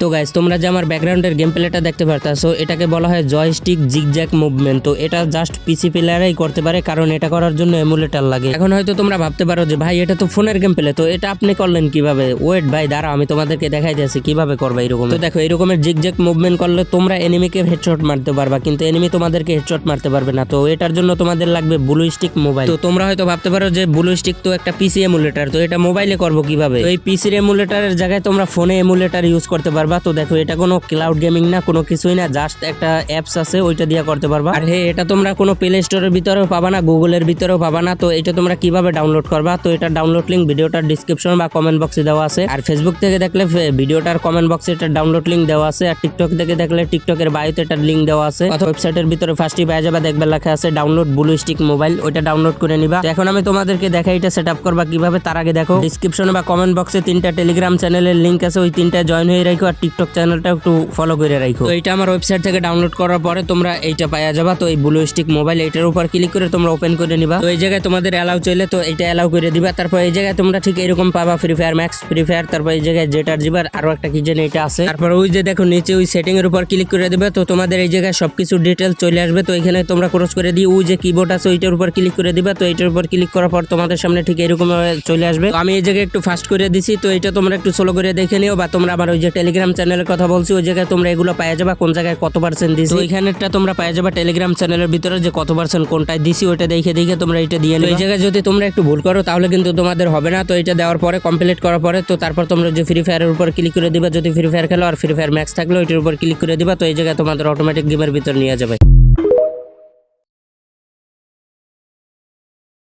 তো গাইস তোমরা যে আমার ব্যাকগ্রাউন্ডের গেম প্লেটা দেখতে পারতাছো এটাকে বলা হয় জয়স্টিক জিগজ্যাগ মুভমেন্ট। তো এটা জাস্ট পিসি প্লেয়ারই করতে পারে, কারণ এটা করার জন্য এমুলেটর লাগে। এখন হয়তো তোমরা ভাবতে পারো যে ভাই এটা তো ফোনের গেম প্লে, তো এটা আপনি করলেন কিভাবে? ওয়েট ভাই দাঁড়াও, আমি তোমাদেরকে দেখাই দিয়েছি কিভাবে করবা এরকম। তো দেখো এরকমের জিগজ্যাগ মুভমেন্ট করলে তোমরা এনিমিকে হেডশট মারতে পারবা, কিন্তু এনিমি তোমাদেরকে হেডশট মারতে পারবে না। তো এটার জন্য তোমাদের লাগবে ব্লু স্টিক মোবাইল। তো তোমরা হয়তো ভাবতে পারো যে ব্লু স্টিক তো একটা পিসি এমুলেটর, তো এটা মোবাইলে করবো কিভাবে? তো এই পিসির এমুলেটরের জায়গায় তোমরা ফোনে এমুলেটর ইউজ করতে পারবা। তো দেখো এটা কোনো ক্লাউড গেমিং না, কোনো কিছুই না, জাস্ট একটা অ্যাপস আছে ওইটা দিয়ে করতে পারবা। আর হ্যাঁ, এটা তোমরা কোনো প্লে স্টোরের ভিতরেও পাবা না, গুগলের ভিতরেও পাবা না। তো এটা তোমরা কিভাবে ডাউনলোড করবা? তো এটা ডাউনলোড লিঙ্ক ভিডিওটার ডিসক্রিপশন বা কমেন্ট বক্সে দেওয়া আছে। আর ফেসবুক থেকে দেখলে ভিডিওটার কমেন্ট বক্সে এটা ডাউনলোড লিঙ্ক দেওয়া আছে। আর টিকটক থেকে দেখলে টিকটকের বায়োতে এটার লিঙ্ক দেওয়া আছে। অথবা ওয়েবসাইটের ভিতরে ফার্স্টই পেয়ে যাবে, দেখবে লেখা আছে ডাউনলোড ব্লু স্টিক মোবাইল, ওইটা ডাউনলোড করে নিবা। তো এখন আমি তোমাদেরকে দেখাই এটা সেটআপ করবা কিভাবে। তার আগে দেখো ডিসক্রিপশনে বা কমেন্ট বক্সে 3টা টেলিগ্রাম চ্যানেলের লিঙ্ক আছে, ওই 3টায় জয়েন হয়ে রাখো। আর টিকটক চ্যানেলটা একটু ফলো করে রাখো। তো এটা আমার ওয়েবসাইট থেকে ডাউনলোড করার পরে তোমরা এইটা পাওয়া যাবা। তো এই ব্লু স্টিক মোবাইল এইটার উপর ক্লিক করে তোমরা ওপেন করে নিবা। তো এই জায়গায় তোমাদের অ্যালাউ চাইলে তো এটা অ্যালাউ করে দিবা। তারপর এই জায়গায় তোমরা ঠিক এরকম পাবা free fire max, free fire, তারপর এই জায়গায় জেটার জিবার আরো একটা কি জানি এটা আছে। তারপর ওই যে দেখো নিচে ওই সেটিং এর উপর ক্লিক করে দিবে। তো তোমাদের এই জায়গায় সবকিছু ডিটেইলস চলে আসবে। তো এখানে তোমরা ক্রস করে দিয়ে ওই যে কিবোর্ড আছে ওইটার উপর ক্লিক করে দিবা। তো এইটার উপর ক্লিক করার পর তোমাদের সামনে ঠিক এরকম চলে আসবে। তো আমি এই জায়গায় একটু ফাস্ট করে দিছি, তো এটা তোমরা একটু স্লো করে দেখে নিও। বা তোমরা আমার ওই যে টেলিগ্রাম চ্যানেলের কথা বলছি ওই জায়গায় তোমরা এগুলো পাওয়া যাবে, কোন জায়গায় কত পার্সেন্ট দিছি ওইখানেরটা তোমরা পাওয়া যাবে টেলিগ্রাম চ্যানেলের ভিতরে, যে কত পার্সেন্ট কোনটায় দিছি ওইটা দেখে দেখে তোমরা এটা দিয়ে নিও। এই জায়গায় যদি তোমরা একটু ভুল করো তাহলে কিন্তু তোমাদের হবে না। তো এটা দেওয়ার পরে কমপ্লিট করার পরে তো তারপর তোমরা যে ফ্রি ফায়ারের উপর ক্লিক করে দিবা, যদি ফ্রি ফায়ার খেলো আর ফ্রি ফায়ার ম্যাক্স থাকলে ওইটার উপর ক্লিক করে দিবা। তো এই জায়গায় তোমাদের অটোমেটিক গেমের ভিতর নিয়ে যাবে।